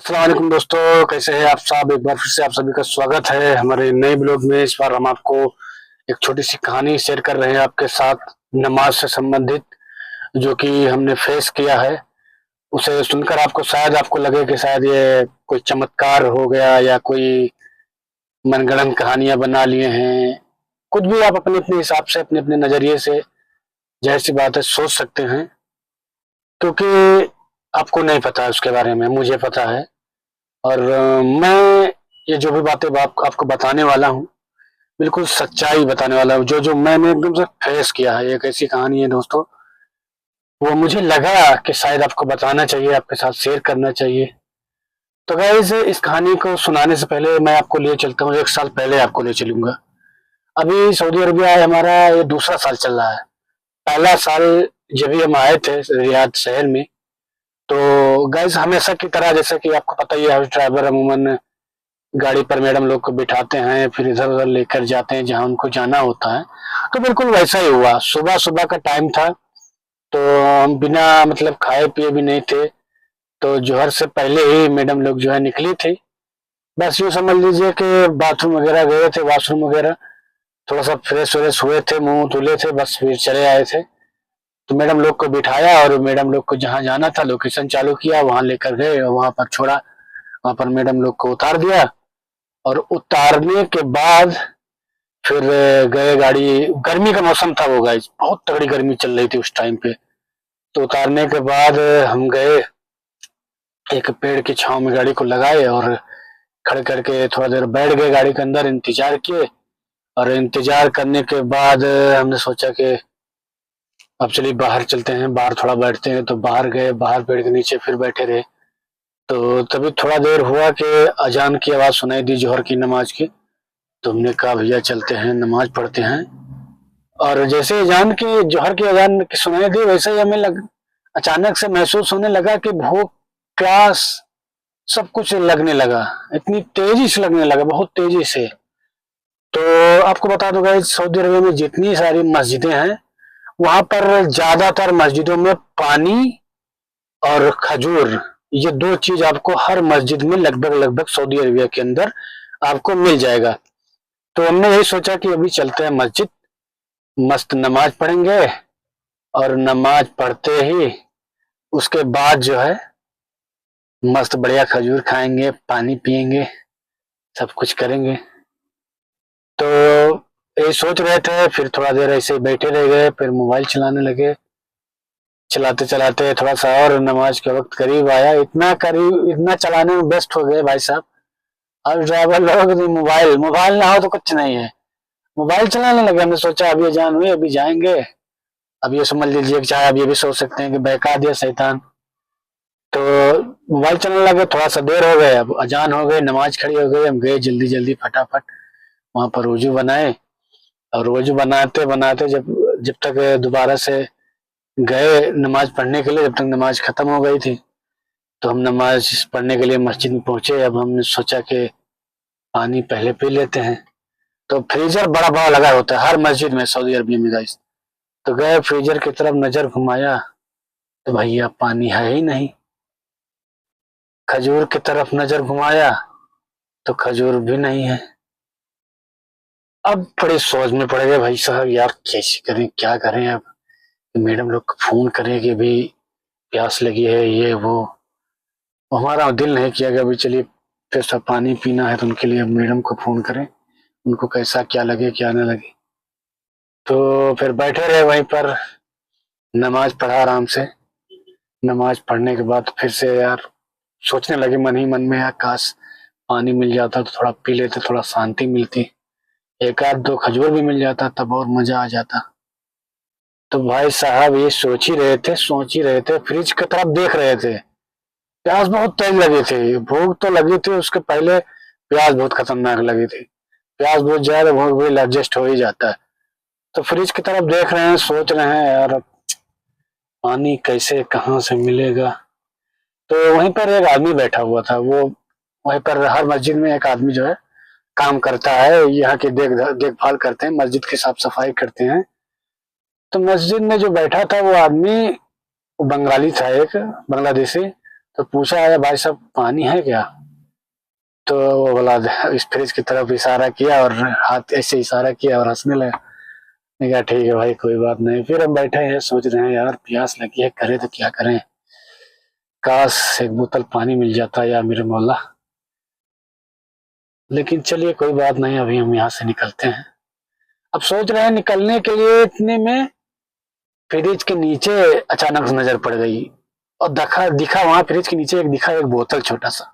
अस्सलाम वालेकुम दोस्तों, कैसे हैं आप सब। एक बार फिर से आप सभी का स्वागत है हमारे नए ब्लॉग में। इस बार हम आपको एक छोटी सी कहानी शेयर कर रहे हैं आपके साथ, नमाज से संबंधित, जो कि हमने फेस किया है। उसे सुनकर आपको शायद आपको लगे कि शायद ये कोई चमत्कार हो गया या कोई मनगढ़ंत कहानियां बना लिए हैं। कुछ भी आप अपने अपने हिसाब से, अपने अपने नजरिए से, जाहिर सी बात है, सोच सकते हैं, क्योंकि आपको नहीं पता उसके बारे में, मुझे पता है। और मैं ये जो भी बातें आपको बताने वाला हूँ, बिल्कुल सच्चाई बताने वाला हूँ। जो जो मैंने एकदम से फेस किया है, एक ऐसी कहानी है दोस्तों, वो मुझे लगा कि शायद आपको बताना चाहिए, आपके साथ शेयर करना चाहिए। तो गाइस, इस कहानी को सुनाने से पहले मैं आपको लिए चलता हूँ, 1 साल पहले आपको ले चलूंगा। अभी सऊदी अरबिया है हमारा, ये दूसरा साल चल रहा है। पहला साल जब भी हम आए थे रियाद शहर में, तो गाइस हमेशा की तरह, जैसा कि आपको पता ही है, हाउस ड्राइवर अमूमन गाड़ी पर मैडम लोग को बिठाते हैं, फिर इधर उधर लेकर जाते हैं जहां उनको जाना होता है। तो बिल्कुल वैसा ही हुआ। सुबह सुबह का टाइम था, तो हम बिना मतलब खाए पिए भी नहीं थे, तो जोहर से पहले ही मैडम लोग जो है निकली थी। बस यूँ समझ लीजिए कि बाथरूम वगैरह गए थे, वॉशरूम वगैरह, थोड़ा सा फ्रेश व्रेश हुए थे, मुंह धुले थे, बस फिर चले आए थे। तो मैडम लोग को बिठाया और मैडम लोग को जहाँ जाना था लोकेशन चालू किया, वहां लेकर गए और वहां पर छोड़ा। वहां पर मैडम लोग को उतार दिया, और उतारने के बाद फिर गए गाड़ी। गर्मी का मौसम था वो गाइस, बहुत तगड़ी गर्मी चल रही थी उस टाइम पे। तो उतारने के बाद हम गए, एक पेड़ की छांव में गाड़ी को लगाए और खड़े करके थोड़ा देर बैठ गए गाड़ी के अंदर, इंतजार किए। और इंतजार करने के बाद हमने सोचा कि अब चलिए बाहर चलते हैं, बाहर थोड़ा बैठते हैं। तो बाहर गए, बाहर पेड़ के नीचे फिर बैठे रहे। तो तभी थोड़ा देर हुआ कि अजान की आवाज सुनाई दी, जोहर की नमाज की। तो हमने कहा भैया चलते हैं, नमाज पढ़ते हैं। और जैसे अजान की, जोहर की अजान की सुनाई दी, वैसे ही हमें अचानक से महसूस होने लगा कि भूख, प्यास, सब कुछ लगने लगा। इतनी तेजी से लगने लगा, बहुत तेजी से। तो आपको बता दूंगा, इस सऊदी अरब में जितनी सारी मस्जिदें हैं, वहां पर ज्यादातर मस्जिदों में पानी और खजूर, ये दो चीज आपको हर मस्जिद में लगभग लगभग सऊदी अरबिया के अंदर आपको मिल जाएगा। तो हमने यही सोचा कि अभी चलते हैं मस्जिद, मस्त नमाज पढ़ेंगे, और नमाज पढ़ते ही उसके बाद जो है मस्त बढ़िया खजूर खाएंगे, पानी पिएंगे, सब कुछ करेंगे। तो ये सोच रहे थे, फिर थोड़ा देर ऐसे ही बैठे रह गए, फिर मोबाइल चलाने लगे। चलाते चलाते थोड़ा सा और नमाज के वक्त करीब आया, इतना करीब, इतना चलाने में व्यस्त हो गए भाई साहब। अब ड्राइवर लोग मोबाइल, मोबाइल ना हो तो कुछ नहीं है, मोबाइल चलाने लगे। हमने सोचा अभी अजान हुई, अभी जाएंगे। अब ये समझ लीजिए कि चाहे अब ये भी सोच सकते हैं कि बहका दिया शैतान। तो मोबाइल चलने लगे, थोड़ा सा देर हो गए, अब अजान हो गई, नमाज खड़ी हो गई। हम गए जल्दी जल्दी फटाफट वहां पर वजू बनाए। और वजू बनाते बनाते जब जब तक दोबारा से गए नमाज पढ़ने के लिए, जब तक नमाज खत्म हो गई थी। तो हम नमाज पढ़ने के लिए मस्जिद में पहुंचे। अब हमने सोचा कि पानी पहले पी लेते हैं। तो फ्रीजर बड़ा बड़ा लगा होता है हर मस्जिद में सऊदी अरबिया में गाइस। तो गए फ्रीजर की तरफ, नजर घुमाया, तो भैया पानी है ही नहीं। खजूर की तरफ नजर घुमाया, तो खजूर भी नहीं है। अब बड़े सोच में पड़ गए भाई साहब, यार कैसे करें, क्या करें अब। मैडम लोग को फोन करें कि भी प्यास लगी है, ये वो। हमारा दिल नहीं किया कि अभी चलिए फिर सब पानी पीना है, तो उनके लिए मैडम को फोन करें, उनको कैसा क्या लगे क्या ना लगे। तो फिर बैठे रहे वहीं पर, नमाज पढ़ा आराम से। नमाज पढ़ने के बाद फिर से यार सोचने लगे मन ही मन में, यार काश पानी मिल जाता तो थोड़ा पी लेते, थोड़ा शांति मिलती, एक आध दो खजूर भी मिल जाता तब और मजा आ जाता। तो भाई साहब ये सोच ही रहे थे, सोच ही रहे थे, फ्रिज की तरफ देख रहे थे। प्यास बहुत तेज लगी थी, भूख तो लगी थी, उसके पहले प्यास बहुत खतरनाक लगी थी। प्यास बहुत ज्यादा, भूख भी एडजस्ट हो ही जाता है। तो फ्रिज की तरफ देख रहे हैं, सोच रहे हैं यार अब पानी कैसे कहाँ से मिलेगा। तो वहीं पर एक आदमी बैठा हुआ था, वो वहीं पर हर मस्जिद में एक आदमी जो है काम करता है, यहाँ की देखभाल करते हैं, मस्जिद की साफ सफाई करते हैं। तो मस्जिद में जो बैठा था वो आदमी, वो बंगाली था, एक बांग्लादेशी। तो पूछा, अरे भाई साहब पानी है क्या? तो वो बोला, इस फ्रिज की तरफ इशारा किया और हाथ ऐसे इशारा किया और हंसने लगा। मैंने कहा ठीक है भाई, कोई बात नहीं। फिर हम बैठे हैं सोच रहे हैं यार प्यास लगी है, करें तो क्या करें, काश एक बोतल पानी मिल जाता या मेरे मौला। लेकिन चलिए कोई बात नहीं, अभी हम यहाँ से निकलते हैं। अब सोच रहे हैं निकलने के लिए, इतने में फ्रिज के नीचे अचानक से नजर पड़ गई और दिखा दिखा वहां फ्रिज के नीचे दिखा एक बोतल, छोटा सा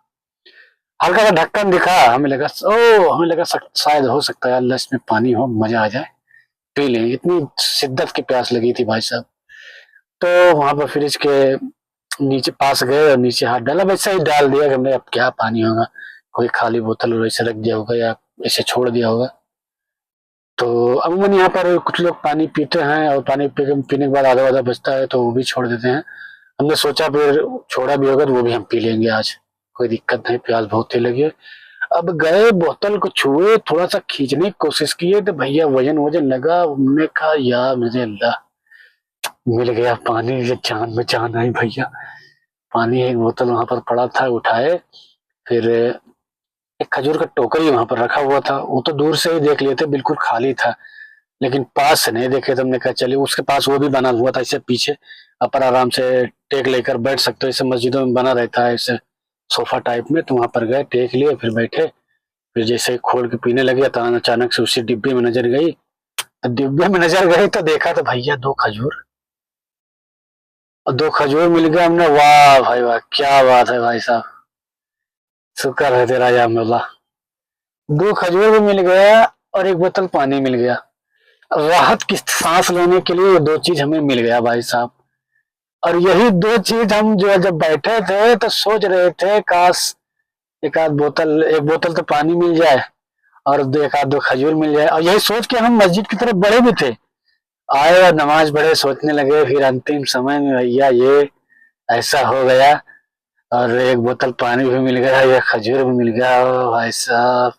हल्का सा ढक्कन दिखा। हमें लगा शायद हो सकता है अल्लाह इसमें पानी हो, मजा आ जाए, पी लें। इतनी शिद्दत की प्यास लगी थी भाई साहब। तो वहां पर फ्रिज के नीचे पास गए और नीचे हाथ डाला, वैसा ही डाल दिया कि हमने अब क्या पानी होगा, कोई खाली बोतल वैसे रख दिया होगा या ऐसे छोड़ दिया होगा। तो अमूमन यहाँ पर कुछ लोग पानी पीते हैं और पानी पीने के बाद आधा आधा बचता है तो वो भी छोड़ देते हैं। हमने सोचा फिर छोड़ा भी होगा तो वो भी हम पी लेंगे आज, कोई दिक्कत नहीं, प्यास बहुत ही लगी है। अब गए बोतल को छुए, थोड़ा सा खींचने की कोशिश किए तो भैया वजन वजन लगा। हमने कहा यार मुझे अल्लाह मिल गया पानी, ये जान में जान आई भैया। पानी एक बोतल वहां पर पड़ा था, उठाए। फिर एक खजूर का टोकरी वहां पर रखा हुआ था, वो तो दूर से ही देख लिए थे, बिल्कुल खाली था, लेकिन पास से नहीं देखे तो हमने कहा चलिए, उसके पास वो भी बना हुआ था, इससे पीछे अपर आराम से टेक लेकर बैठ सकते हो, इसे मस्जिदों में बना रहता है ऐसे सोफा टाइप में। तो वहां पर गए, टेक लिए, फिर बैठे। फिर जैसे ही खोल के पीने लगे तो अचानक से उसी डिब्बे में नजर गई। तो डिब्बे में नजर गई तो देखा तो भैया दो खजूर, और दो खजूर मिल गया। हमने वाह भाई वाह, क्या बात है भाई साहब, शुक्र है तेरा या मौला। दो खजूर भी मिल गया और एक बोतल पानी मिल गया। राहत की सांस लेने के लिए ये दो चीज हमें मिल गया भाई साहब। और यही दो चीज हम जो है जब बैठे थे तो सोच रहे थे, काश एक बोतल तो पानी मिल जाए और एक आध दो खजूर मिल जाए। और यही सोच के हम मस्जिद की तरफ बढ़े भी थे, आए और नमाज पढ़े, सोचने लगे। फिर अंतिम समय में भैया ये ऐसा हो गया, और एक बोतल पानी भी मिल गया, एक खजूर भी मिल गया। ओ भाई साहब,